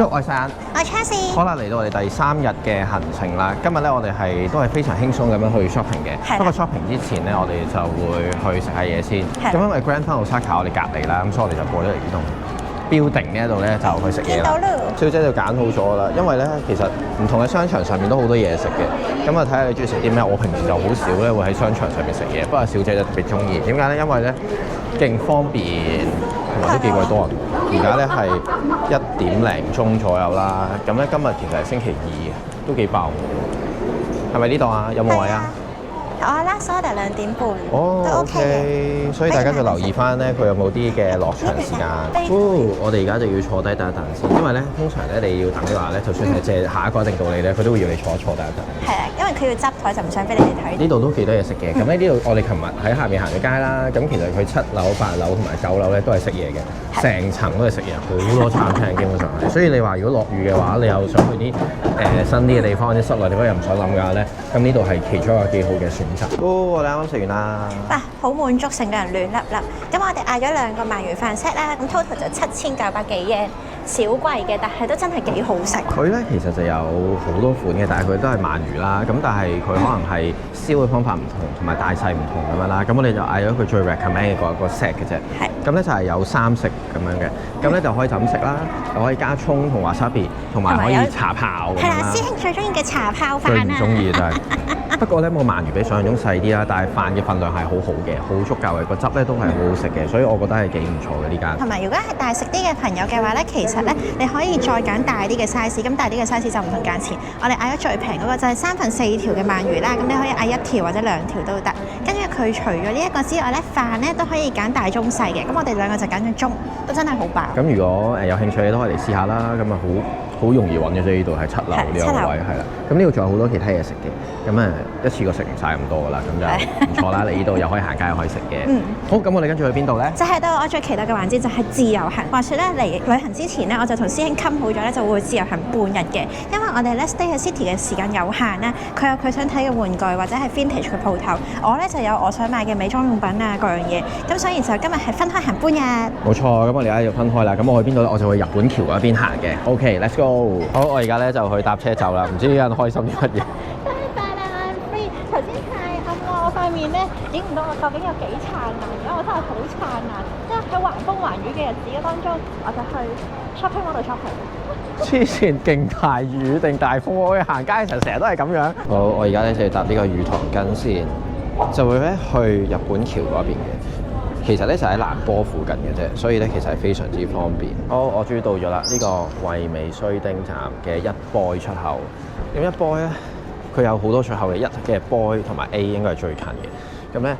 我係山，我係 Chelsea。好啦，嚟到我哋第3日嘅行程啦。今日咧，我哋都係非常輕鬆咁樣去 shopping 嘅。不過 shopping 之前咧，我哋就會去食下嘢先。咁因為 Grand Theft Osaka 我哋隔離啦，咁所以我哋就過咗嚟呢棟 building 呢一度咧，就去食嘢啦。小姐就揀好咗啦，因為咧其實唔同嘅商場上面都好多嘢食嘅。咁啊睇下你中意食啲咩？我平時就好少咧會喺商場上面食嘢，不過小姐就特別中意。點解咧？因為咧勁方便。同埋都幾鬼多人，而家咧係1點零鐘左右啦。咁咧今日其實係星期2，都幾爆喎。係咪呢度啊？有冇位啊？我 last order 2點半，哦都 OK 嘅。所以大家就留意翻咧，佢有冇啲嘅落場時間。我哋而家就要坐低等一等先，因為咧通常咧你要等嘅話咧，就算係借下一個一定到你咧，佢都會要你坐一等一等。係啊，因為佢要執台就唔想俾你哋睇。呢度都幾多嘢食嘅。咁咧呢度我哋琴日喺下面行咗街啦。咁其實佢7樓、8樓同埋9樓咧都係食嘢嘅，成層都係食嘢，好多餐廳基本上係。所以你話如果落雨嘅話，你又想去啲新啲嘅地方，啲室內地方又唔想諗嘅話咧，咁呢度係其中一個幾好嘅選擇。我哋啱啱食完啦。哇，好滿足，成個人暖粒粒。咁我哋嗌咗2個鰻魚飯 set 啦，咁 total 就7900幾yen，少貴嘅，但係都真係幾好食。佢咧其實就有好多款嘅，但係佢都係鰻魚啦。咁但係佢可能係燒嘅方法唔同，同埋大細唔同咁樣啦。咁我哋就嗌咗佢最 recommend 嘅個 set 嘅啫。係。咁咧就係有3食咁樣嘅。咁咧就可以就咁食啦，又可以加葱同 wasabi， 同埋可以茶泡咁樣啦。係啦，師兄最中意嘅茶泡飯啊！最唔中意就係。不過咧，冇鰻魚比想象中細啲啦，但係飯嘅份量係好好嘅，好足夠嘅，個汁咧都係好好食嘅，所以我覺得係幾唔錯嘅呢間。同埋如果係大食啲嘅朋友嘅話咧，其實咧你可以再揀大啲嘅 size， 咁大啲嘅 size 就唔同價錢。我哋嗌咗最平嗰個就係4/3條嘅鰻魚啦，咁你可以嗌1條或者2條都得。跟住佢除咗呢一個之外咧，飯咧都可以揀大中細嘅，咁我哋2個就揀咗中，都真係好飽。咁如果有興趣你都可以嚟試下啦，咁啊好容易揾嘅啫，呢度係7樓呢個位係啦。咁呢度仲有好多其他嘢食嘅，咁一次過食唔晒咁多噶啦，咁就唔錯啦。你呢度又可以行街又可以食嘅。好，咁我哋跟住去邊度咧？就係到我最期待嘅環節就係自由行。話說咧嚟旅行之前咧，我就同師兄傾好咗咧，就會自由行半日嘅。因為我哋咧 stay 喺 city 嘅時間有限啦，佢有佢想睇嘅玩具或者係 vintage 嘅鋪頭，我咧就有我想買嘅美妝用品啊各樣嘢。咁所以就今日係分開行半日。冇錯，咁我哋而家要分開啦。咁我去邊度咧？我就去日本橋嗰邊行嘅。OK，let's go。好，我而家咧就去搭車走啦。唔知呢人開心啲乜嘢？頭先太暗喎，我塊面咧影唔到我究竟有幾燦爛，而家我真係好燦爛，即係喺橫風橫雨嘅日子當中，我就去 shopping 嗰度 shopping。黐線，勁大雨定大風，我去行街嘅時候成日都係咁樣。好，我而家咧就要搭呢個魚塘根先，就會咧去日本橋嗰邊嘅。其實咧就喺蘭波附近嘅啫，所以咧其實係非常之方便。好，我終於到咗啦，呢個惠美須町站嘅1 boy 出口。咁1 boy 咧？佢有好多出口嘅，1嘅 boy 同埋 A 應該係最近嘅。咁咧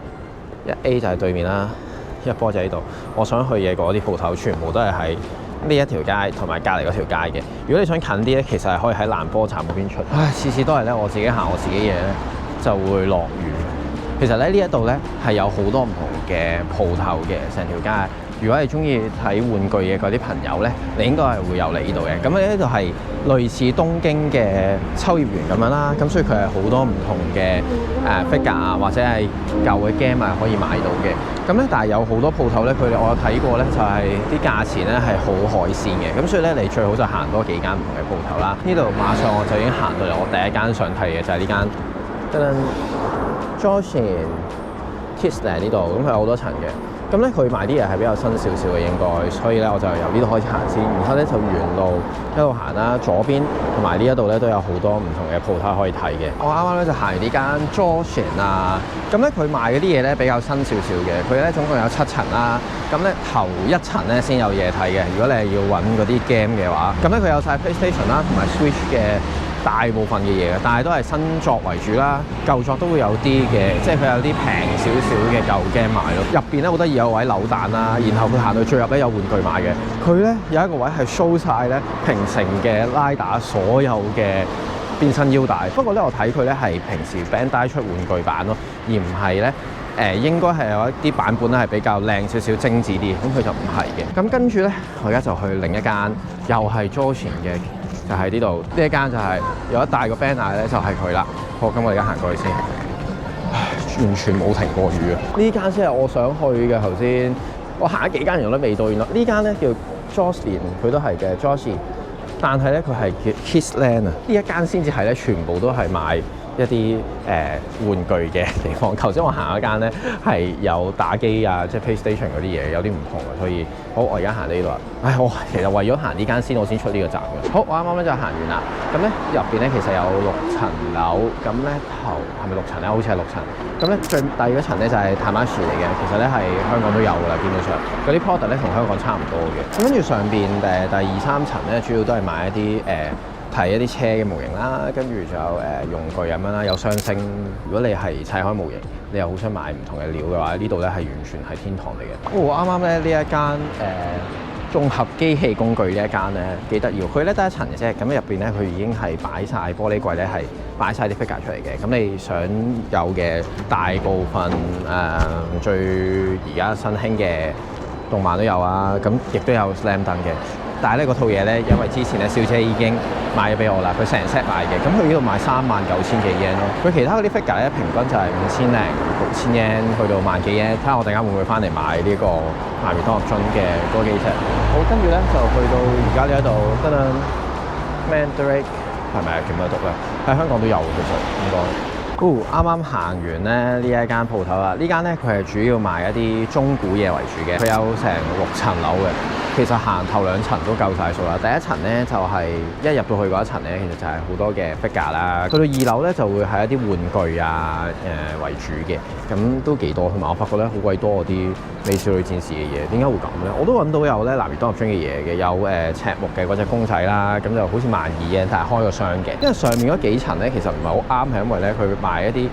1A 就係對面啦，1 boy 就喺度。我想去嘅嗰啲鋪頭全部都係喺呢一條街同埋隔離嗰條街嘅。如果你想近啲咧，其實係可以喺蘭波站嗰邊出。唉，次次都係咧，我自己行我自己嘢咧，就會落雨。其實咧呢一度咧係有好多唔同嘅鋪頭嘅，成條街。如果你中意睇玩具嘅嗰啲朋友咧，你應該係會有嚟呢度嘅。咁呢度係類似東京嘅秋葉原咁樣啦，咁所以佢係好多唔同嘅figure 啊，或者係舊嘅 game 啊可以買到嘅。咁咧，但係有好多鋪頭咧，我有睇過咧，就係啲價錢咧係好海鮮嘅。咁所以咧，你最好就行多幾間唔同嘅鋪頭啦。呢度馬上我就已經行到嚟我第一間想睇嘅就係呢間 Joshin Kissland 呢度，咁佢有好多層嘅。咁咧佢賣啲嘢係比較新少少嘅應該，所以咧我就由呢度開始行先，然後咧就沿路一路行啦，左邊同埋呢一度咧都有好多唔同嘅鋪頭可以睇嘅。我啱啱咧就行完呢間 Joshin 啊，咁咧佢賣嗰啲嘢咧比較新少少嘅，佢咧總共有7層啦，咁咧頭1層咧先有嘢睇嘅。如果你係要揾嗰啲 game 嘅話，咁咧佢有晒 PlayStation 啦同埋 Switch 嘅。大部分嘅嘢嘅，但係都係新作為主啦，舊作都會有啲嘅，即係佢有啲平少少嘅舊 game 賣咯。入邊咧好得意有位扭蛋啦，然後佢行到最入咧有玩具買嘅。佢咧有一個位係 show 晒咧平成嘅拉打所有嘅變身腰帶。不過咧我睇佢咧係平時 Bandai 出玩具版咯，而唔係咧應該係有一啲版本咧係比較靚少少精緻啲，咁佢就唔係嘅。咁跟住咧我而家就去另一間又係 Joshin 嘅。就喺呢度，呢一間就係有一大個 banner 咧，就係佢啦。好，咁我而家行過去先。完全冇停過雨啊！呢間先係我想去嘅。頭先我行咗幾間，原來都未到。原來呢間咧叫 Jocelyn， 佢都係嘅 Jocelyn， 但係咧佢係叫 Kidsland 啊！呢一間先至係咧，全部都係賣一啲玩具嘅地方。頭先我行嗰間咧係有打機啊，即係 PlayStation 嗰啲嘢，有啲唔同嘅，所以好，我而家行呢度啦。唉，我其實為咗行呢間先，我先出呢個站嘅。好，我啱啱咧就行完啦。咁咧入邊咧其實有6層樓，咁咧頭係咪6層咧？好似係6層。咁咧最第二層咧就係淡馬士嚟嘅，其實咧係香港都有㗎啦，基本上嗰啲 product 咧同香港差唔多嘅。咁跟住上邊第2、3層咧，主要都係買一啲睇一啲車嘅模型啦，跟住仲有用具咁樣啦，有雙星。如果你係砌開模型，你又好想買唔同嘅料嘅話，呢度咧係完全係天堂嚟嘅。啱啱咧呢一間綜合機器工具呢一間咧幾得意，佢咧得1層嘅啫，咁入邊咧佢已經係擺晒玻璃櫃咧，係擺晒啲 figure 出嚟嘅。咁你想有嘅大部分最而家新興嘅動漫都有啊，咁亦都有 Slam Dunk 嘅。但係呢嗰套嘢咧，因為之前咧小姐已經買咗俾我啦，佢成 set 買嘅，咁佢呢度賣39,000幾 yen 咯。佢其他嗰啲 figure 咧平均就係5000零6000 yen 去到1萬幾 yen。睇下我陣間會唔會翻嚟買呢個萬元當入樽嘅嗰幾隻。好，跟住咧就去到而家呢一度，得啦 Mandarake 係咪啊？叫咩讀咧？喺香港都有其實應該。啱啱行完咧呢一間鋪頭啦，呢間咧佢係主要賣一啲中古嘢為主嘅，佢有成6層樓嘅。其實行頭2層都夠晒數啦。第1層咧就係一入到去嗰一層咧，其實就係好多嘅 figure 啦。去到2樓咧就會係一啲玩具啊為主嘅，咁都幾多。同埋我發覺咧好鬼多嗰啲美少女戰士嘅嘢，點解會咁咧？我都揾到有咧男兒當入樽嘅嘢嘅，有赤木嘅嗰隻公仔啦，咁就好似12000嘅，但係開個箱嘅。因為上面嗰幾層咧其實唔係好啱，係因為咧佢賣一啲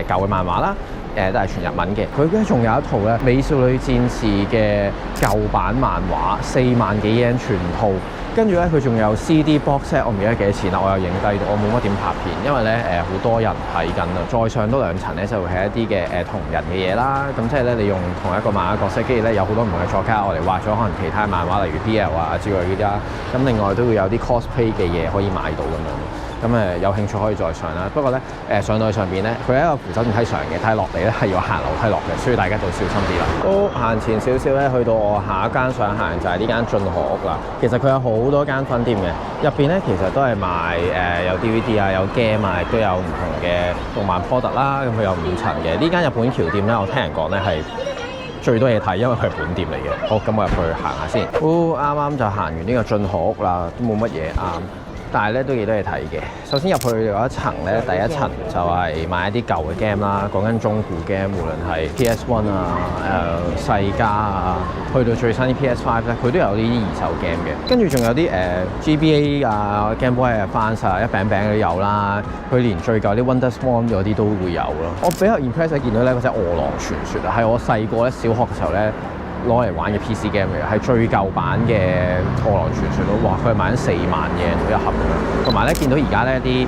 舊嘅漫畫啦。都係全日文嘅。佢咧仲有一套咧美少女戰士嘅舊版漫畫，4萬幾 yen 全套。跟住咧佢仲有 CD box set， 我唔記得幾多錢啦，我有影低到，我冇乜點拍片，因為咧好多人睇緊啊。再上多2層咧就會係一啲嘅同人嘅嘢啦。咁即係咧你用同一個漫畫角色，跟住咧有好多唔同嘅作家我哋畫咗可能其他漫畫，例如 BL 啊之類嗰啲啦。咁另外都會有啲 cosplay 嘅嘢可以買到咁樣。咁有興趣可以再上啦。不過咧上到去上邊咧，佢係一個扶手電梯上嘅，但係落嚟咧係要行樓梯落嘅，所以大家就小心啲啦。都行前少少咧，去到我下一間想行就係呢間進河屋啦。其實佢有好多間分店嘅，入邊咧其實都係賣有 DVD 啊，有 game 啊，亦都有唔同嘅動漫 product 啦。咁佢有5層嘅。呢間日本橋店咧，我聽人講咧係最多嘢睇，因為佢係本店嚟嘅。好，咁我入去行下先。啱啱就行完呢個進河屋啦，都冇乜嘢啱。但係咧都幾多嘢睇嘅。首先入去嗰一層咧，第1層就係買一啲舊嘅 game 啦，講緊中古 game，無論係 PS1 啊、世嘉啊，去到最新啲 PS5 咧，佢都有呢啲二手 game 嘅。跟住仲有啲GBA 啊、Game Boy Advance 啊，一餅餅都有啦。佢連最舊啲 Wonder Swan 嗰啲都會有咯。我比較 impress 見到咧嗰隻餓狼傳說啊，係我細個咧小學嘅時候咧攞嚟玩嘅 PC game 嚟嘅，係最舊版嘅餓狼傳說咯。哇！佢係賣緊4萬嘅一盒咁樣。同埋咧見到而家咧啲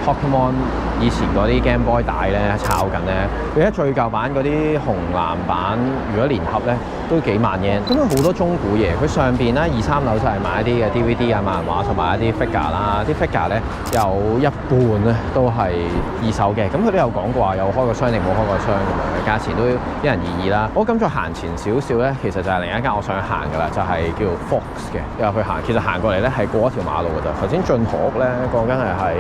Pokemon 以前嗰啲 Game Boy 帶咧炒緊咧，佢而家最舊版嗰啲紅藍版，如果連盒咧都幾萬 yen。咁好多中古嘢，佢上邊咧2、3樓就係買一啲嘅 DVD 啊、漫畫同埋一啲 figure 啦。啲 figure 咧有一半咧都係二手嘅。咁佢都有講過話有開過箱定冇開過箱咁樣嘅，價錢都因人而異啦。好，咁再行前少少咧，其實就係另一間我想行㗎啦，就係叫 Fox 嘅，入去行。其實行過嚟咧係過一條馬路㗎咋。頭先進河屋咧講緊係喺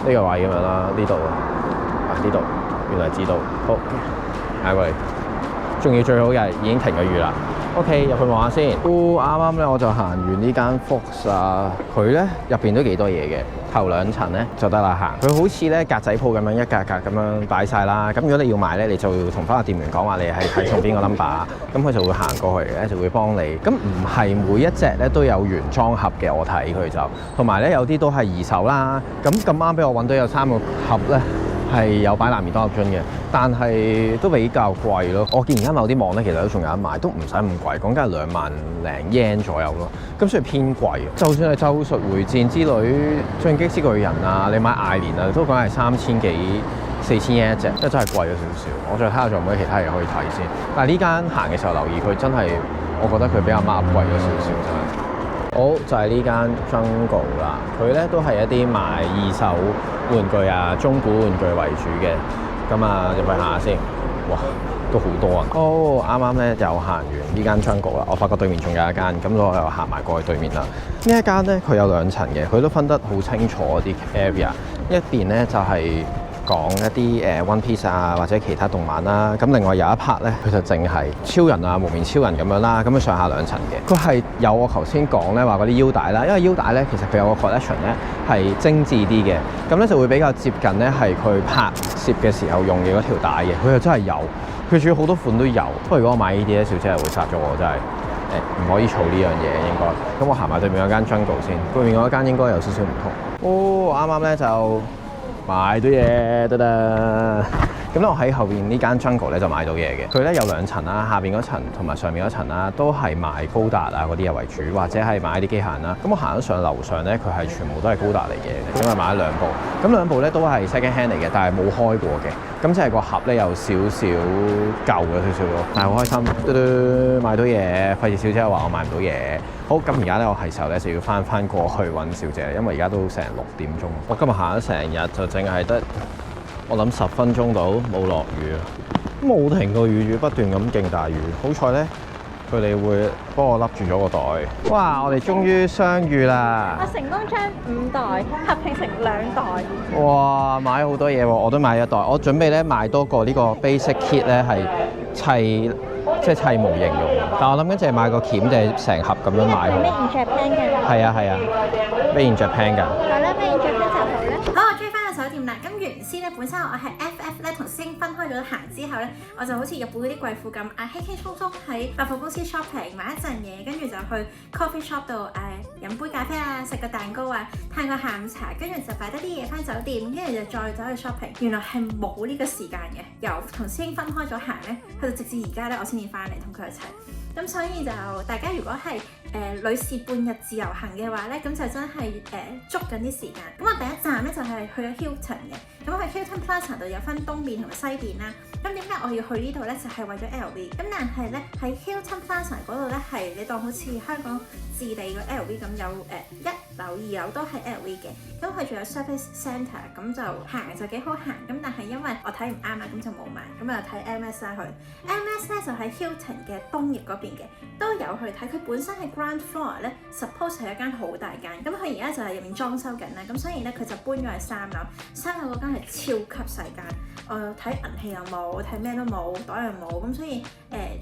呢個位咁樣啦，呢度呢度原來知道。好，行過嚟，仲要最好嘅已經停咗雨啦。OK， 入去望下先。啱啱咧我就行完呢間 Fox 啊，佢咧入邊都幾多嘢嘅。頭2層咧就得啦行。佢好似咧格仔鋪咁樣一格格咁樣擺晒啦。咁如果你要買咧，你就要同翻個店員講話你係睇中邊個 number， 咁佢就會行過去咧，就會幫你。咁唔係每一隻咧都有原裝盒嘅，我睇佢就。同埋咧有啲都係二手啦。咁啱俾我揾到有3個盒咧係有擺南面當入樽嘅，但係都比較貴咯。我見而家某啲網咧其實都仲有得賣，都唔使咁貴，講緊係2萬零 yen 左右咯。咁所以偏貴。就算係咒術迴戰之類、進擊之巨人啊，你買艾連啊，都講係3000幾4000 yen 一隻，真係貴咗少少。我再睇下仲有冇其他嘢可以睇先。但係呢間行嘅時候留意佢真係，我覺得佢比較貴咗少少真係。好，就係呢間 Jungle 啦，佢咧都係一啲賣二手玩具啊、中古玩具為主嘅。咁啊入去行下先。哇，都好多啊！啱啱咧又行完呢間章局啦，我發覺對面仲有一間，咁我又行埋過去對面啦。呢一間咧佢有2層嘅，佢都分得好清楚啲 area。一邊咧就係講一啲One Piece 啊或者其他動漫啦，咁另外有一 part 咧佢就淨係超人啊、無面超人咁樣啦，咁樣上下2層嘅。佢係有我頭先講咧話嗰啲腰帶啦，因為腰帶咧其實佢有個 collection 咧係精緻啲嘅，咁咧就會比較接近咧係佢拍攝嘅時候用嘅嗰條帶嘅，佢又真係有，佢仲要好多款都有。不過如果我買呢啲咧，小姐係會殺咗我，真係唔可以儲呢樣嘢應該。咁我行埋對面嗰間 Jungle 先，對面嗰間應該有少少唔同。啱啱咧就買到嘢得啦。咁咧我喺後邊呢間 Jungle 咧就買到嘢嘅。佢咧有2層啦，下邊嗰層同埋上面嗰層啦，都係賣高達啊嗰啲嘢為主，或者係買啲機械人啦。咁我行咗上樓上咧，佢係全部都係高達嚟嘅，因為買咗2部。咁2部咧都係 second hand 嚟嘅，但係冇開過嘅。咁即係個盒咧有少少舊咗少少咯，但係好開心，買到嘢，費事小姐話我買唔到嘢。好，咁而家咧我係時候咧就要翻過去揾小姐，因為而家都成6點鐘。我今日行咗成日就淨係得我諗10分鐘到，冇落雨，冇停過雨，不斷咁勁大雨。好彩咧，佢哋會幫我笠住咗個袋。哇！我哋終於相遇啦！我成功將5袋合拼成2袋。哇！買好多嘢喎，我都買1袋。我準備咧買多個呢個 basic kit 咧係砌模型用。但我諗緊淨係買個鉗定係成盒咁樣買好。Made in Japan 嘅。係啊，Made in Japan 㗎。好啦，Made in Japan 就好啦。好，我追翻個酒店啦。咁原先咧，本身我係 FF 咧同師兄分開咗行之後咧，我就好似日本嗰啲貴婦咁，輕輕鬆鬆喺百貨公司 shopping 買一陣嘢，跟住就去 coffee shop 度飲杯咖啡啊，食個蛋糕啊，嘆個下午茶，跟住就擺低啲嘢翻酒店，跟住就再走去 shopping。原來係冇呢個時間嘅，由同師兄分開咗行咧，去到直至而家咧，我先至翻嚟同佢一齊。咁所以就大家如果係女士半日自由行嘅話咧，咁就真係捉緊啲時間。咁我第一站咧就係去咗 Hilton 嘅，咁去 Hilton Plaza 度有分東邊同埋西邊啦。咁點解我要去呢度咧？就係為咗 LV。咁但係咧喺 Hilton Plaza 嗰度咧係你當好似香港置地個 LV 咁，有1樓2樓都係 LV 嘅。咁佢仲有 Service Centre， 咁就行就幾好行。咁但係因為我睇唔啱啦，咁就冇買。咁啊睇 MS 啦去 MS 咧就喺 Hilton 嘅東翼嗰邊嘅，都有去睇。佢本身係 Ground Floor 咧 ，suppose 係一間好大間。咁佢而家就係入面裝修緊啦。咁所以咧佢就搬咗去3樓。3樓嗰間係超級細間。睇銀器又冇，睇咩都冇，袋又冇。咁所以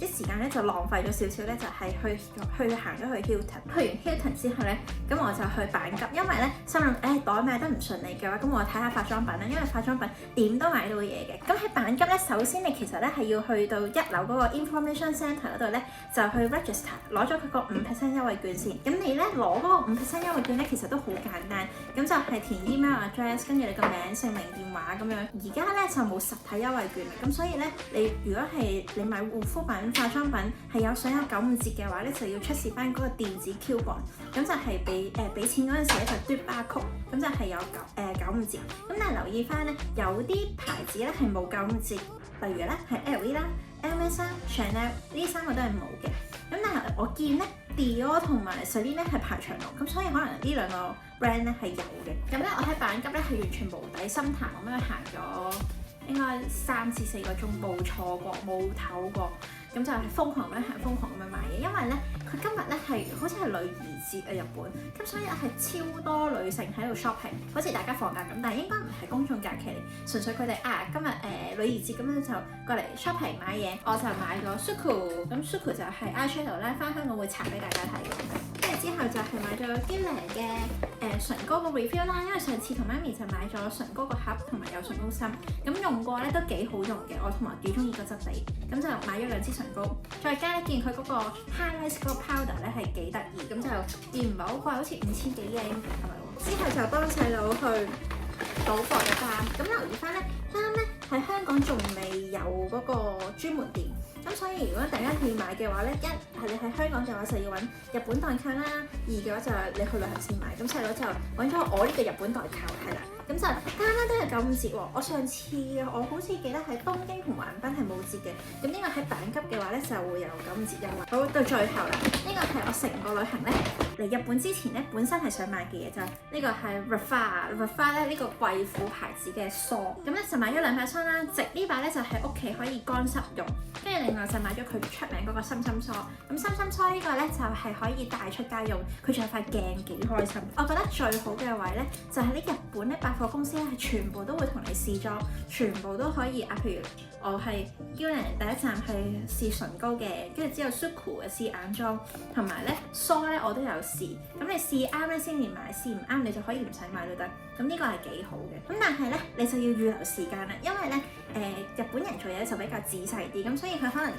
啲時間咧就浪費咗少少咧，就係去行咗去 Hilton。去完 Hilton 之後咧，咁我就去板急，因為咧心諗袋買得唔順利嘅話，咁我睇下化妝品啦，因為化妝品點都買到嘢嘅。咁喺板急咧，首先你其實咧係要去到1樓嗰個 Information Centre 嗰度咧，就去 register 攞咗佢個5% 優惠券先。咁你咧攞嗰個5% 優惠券咧，其實都好簡單，咁就係填 email address，跟住你個名、姓名、電話咁樣。而家咧就冇實體優惠券，咁所以咧你如果係你買護膚品、化妝品係想有95折嘅話咧，就要出示翻嗰個電子 coupon，咁就係俾錢嗰陣時咧就嘟巴曲，咁就係有95折。咁但係留意翻咧，有啲牌子咧係冇95折，例如咧係 LV 啦、MS 啦、Chanel 呢3個都係冇嘅。咁但係我見咧 Dior 同埋 Celine 咧係排長龍，咁所以可能呢2個 brand 咧係有嘅。咁咧我喺板急咧係完全無底深潭咁樣行咗應該3至4個鐘，冇錯過冇唞過，咁就係瘋狂咁樣行，瘋狂咁樣買嘢。因為咧佢今日咧係好似係女兒節啊，日本，咁所以係超多女性喺度 shopping， 好似大家放假咁，但係應該唔係公眾假期嚟，純粹佢哋今日女兒節咁樣就過嚟 shopping 買嘢。我就買咗 Suku， 咁 Suku 就係 eyeshadow 咧，翻香港會搽俾大家睇嘅。跟住之後就係買咗Guerlain嘅唇膏個 refill 啦，因為上次同媽咪就買咗唇膏個盒同埋有唇膏芯，咁用過咧都幾好用嘅，我同埋幾中意個質地，咁就買咗2支唇膏，再加咧見佢嗰個 highlight 嗰個 powder 咧係幾得意，咁就而唔係好貴，好似5000幾yen係咪喎？之後就幫細佬去補貨嘅衫，咁留意翻咧，衫咧喺香港仲未有嗰個專門店。咁所以如果大家去買嘅話咧，一係你喺香港嘅話就要揾日本代購啦，二嘅話就係你去旅行先買。咁細佬就揾咗我呢個日本代購係啦。咁就啱啱都係9、5折喎。我上次我好似記得喺東京同橫濱係冇折嘅，咁呢個喺阪急嘅話咧就會有9、5折優惠。好，到最後啦，呢個係我成個旅行咧嚟日本之前咧本身係想買嘅嘢，就係呢個係 Rafa 咧呢個貴婦牌子嘅梳，咁咧就買咗2把梳啦，直呢把咧就喺屋企可以乾濕用，跟住另外就買咗佢出名嗰個心梳，咁心梳呢個咧就係可以帶出街用，佢仲有塊鏡幾開心。我覺得最好嘅位咧就係喺日本咧百貨公司咧係全部都會同你試妝，全部都可以啊，譬如我係 Gillian 第一站係試唇膏嘅，跟住之後 Suku 嘅試眼妝，同埋咧梳咧我都有試，咁你試啱咧先至買，試唔啱你就可以唔使買都得，咁呢個係幾好嘅。咁但係咧你就要預留時間啦，因為咧日本人做嘢就比較仔細啲，咁所以佢可能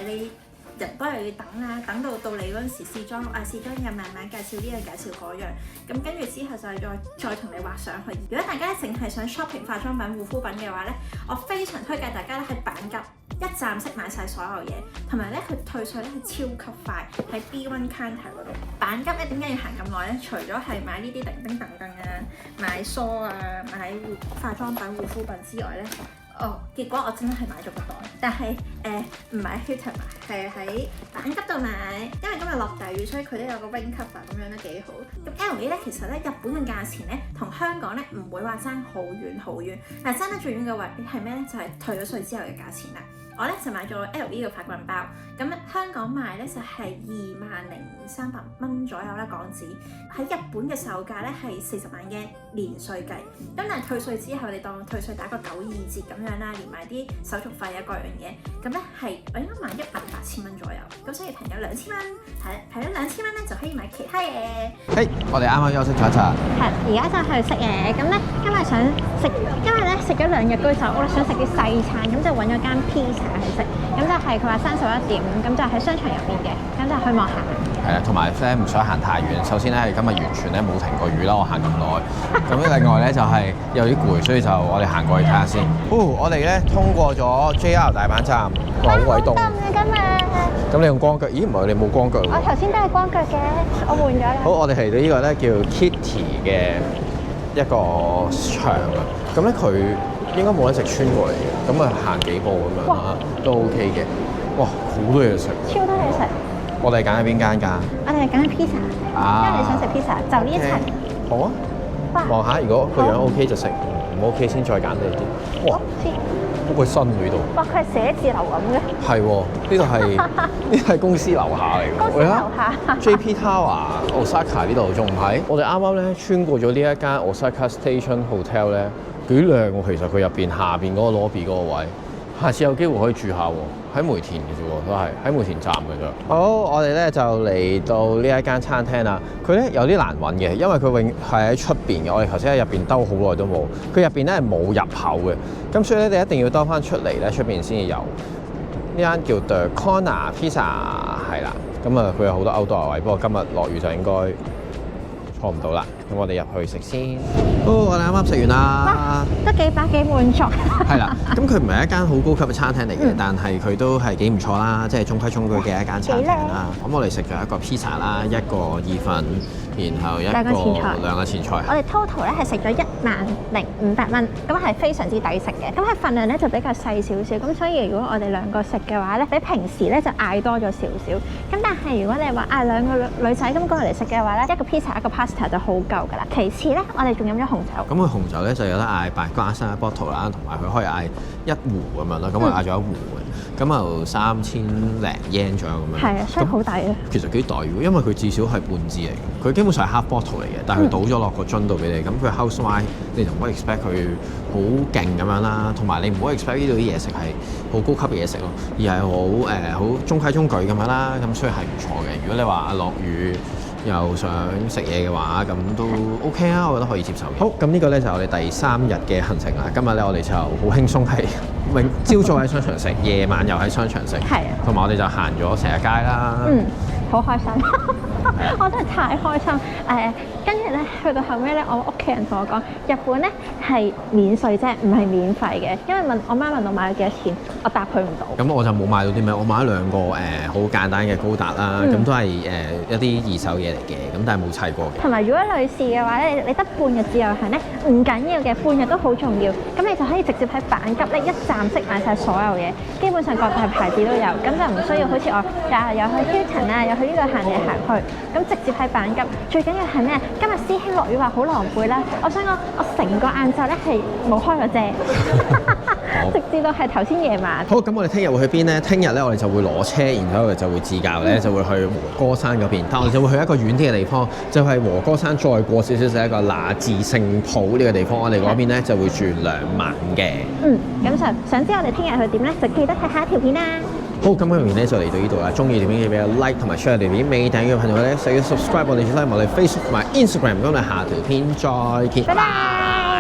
你人都係要等啦，等到你嗰陣時試妝試妝又慢慢介紹呢樣介紹嗰樣，咁跟住之後就再同你畫上去。如果大家淨係想 shopping 化妝品、護膚品嘅話咧，我非常推介大家咧喺阪急一站式買晒所有嘢，同埋咧佢退稅咧係超級快，喺 B1 counter 嗰度。阪急咧點解要行咁耐咧？除咗係買呢啲叮叮噹噹啊、買梳啊、買化妝品、護膚品之外咧。結果我真係買咗個袋，但係唔係喺 Hilton 買，係喺阪急度買，因為今日落大雨，所以佢都有個 rain cover 咁樣都幾好。咁 LV 咧其實咧日本嘅價錢咧同香港咧唔會話爭好遠好遠，但係爭得最遠嘅位係咩咧？就係退咗稅之後嘅價錢啦。我咧就買咗 LV 嘅法棍包，咁香港賣咧就係20,300蚊左右啦港紙，喺日本嘅售價咧係40萬yen連稅計，咁但係退稅之後你當退稅打個92折咁樣啦，連埋啲手續費啊各樣嘢，咁咧係我應該買18000蚊左右，咁所以平咗2000蚊，係咗2000蚊咧就可以買其他嘢。我哋啱啱休息咗一陣，係而家就去食嘢，咁咧今日想食，因為咧食咗2日居酒屋，我想食啲西餐，咁就揾咗間 pizza去食，咁就係佢話31點，咁就喺商場入面嘅，咁就去望下。係啊，同埋咧唔想行太遠。首先咧係今日完全咧冇停過雨啦，我行咁耐。咁另外咧就係有啲攰，所以就我哋行過去睇下先。我哋咧通過咗 JR 大阪站，哇好鬼凍。今日。咁你用光腳？咦唔係你冇光腳喎。我頭先都係光腳嘅，我換咗啦。好，我哋嚟到呢個咧叫 Kitty 嘅一個場啊。咁咧佢應該冇得直穿過嚟嘅，咁啊行幾步咁樣啦，都 OK 嘅。哇，好多嘢食。超多嘢食。我哋揀喺邊間㗎？我哋揀喺 pizza，因為你想食 pizza，就呢一層。好啊。望下，如果個樣 OK 就食，唔 OK 先再揀你啲。哇！好鬼新呢度。哇！佢係寫字樓咁嘅。係喎，呢個係公司樓下嚟㗎。公司樓下。JP Tower、Osaka 呢度仲唔係？我哋啱啱咧穿過咗呢一間 Osaka Station Hotel 咧，幾靚喎！其實佢入邊下邊嗰個 lobby 嗰個位，下次有機會可以住下喎。喺梅田嘅啫喎，都係喺梅田站嘅啫。好，我哋咧就嚟到呢一間餐廳啦。佢咧有啲難揾嘅，因為佢永係喺出邊嘅。我哋頭先喺入邊兜好耐都冇。佢入邊咧係冇入口嘅，咁所以咧你一定要兜翻出嚟咧，出邊先至有。呢間叫 The Corner Pizza 係啦。咁啊，佢有好多 outdoor 位，不過今日落雨就應該坐唔到啦。咁我哋入去食先。我哋啱啱食完啦，都幾飽幾滿足。係啦，咁佢唔係一間好高級嘅餐廳嚟嘅，但係佢都係幾唔錯啦，即係中規中矩嘅一間餐廳啦。咁我哋食咗一個 pizza 啦，一個意粉，然後兩個前菜。我哋 total 咧係食咗10,500蚊，咁係非常之抵食嘅。咁佢份量咧就比較細少少，咁所以如果我哋2個食嘅話咧，比平時咧就嗌多咗少少。咁但係如果你話嗌2個女仔咁過嚟食嘅話咧，一個 pizza 一個 pasta 就好夠㗎啦。其次咧，我哋仲飲咗紅酒。咁佢紅酒咧就有得嗌8 glass bottle 啦，同埋佢可以嗌1壺咁樣啦。咁我嗌咗1壺嘅，咁就3000零yen左右咁樣。係啊，所以好抵啊。其實幾抵喎，因為佢至少係半支嚟嘅，佢基本上係 half bottle 嚟嘅，但係佢倒咗落個樽度俾你。咁佢 house wine 你就唔可以 expect 佢好勁咁樣啦，同埋你唔可以 expect 呢度啲嘢食係好高級嘅嘢食咯，而係好中規中矩咁樣啦。咁所以係唔錯嘅。如果你話落雨又想食嘢嘅話，咁都 OK 啊，我覺得可以接受。好，咁呢個咧就係我哋第3日嘅行程啦。今日咧我哋就好輕鬆，係朝早喺商場食，夜晚又喺商場食，係啊，同埋我哋就行咗成日街啦。好開心。我真係太開心跟住咧去到後尾咧，我屋企人同我講，日本咧係免稅啫，唔係免費嘅。因為我媽問我買咗幾多錢，我答佢唔到。咁我就冇買到啲咩，我買咗兩個好簡單嘅高達啦，咁都係一啲二手嘢嚟嘅，咁但係冇砌過嘅。同埋如果女士嘅話咧，你得半日自由行咧，唔緊要嘅，半日都好重要。咁你就可以直接喺板急咧一站式買晒所有嘢，基本上各大牌子都有，咁就唔需要好似我又去 Hilton 啊，又去呢個行嚟行去，咁直接喺板急。最緊要係咩？今日師兄落雨話好狼狽啦，我想講我成個晏晝咧係冇開過遮，直至到係頭先夜晚。好，咁我哋聽日會去邊呢？聽日咧我哋就會攞車，然之後我哋就會自駕咧，就會去和歌山嗰邊。但我哋就會去一個遠啲嘅地方，就係和歌山再過少少就係一個那智勝浦呢個地方。我哋嗰邊咧就會住2晚嘅。咁就想知我哋聽日去點咧，就記得睇下一條片啦。好，咁今日咧就嚟到呢度啦。中意條片記得俾個 like 同埋 share 條片，未訂閱嘅朋友咧，就要 subscribe 我哋 like 我哋 Facebook 同埋 Instagram。咁我哋下條片再見，拜拜。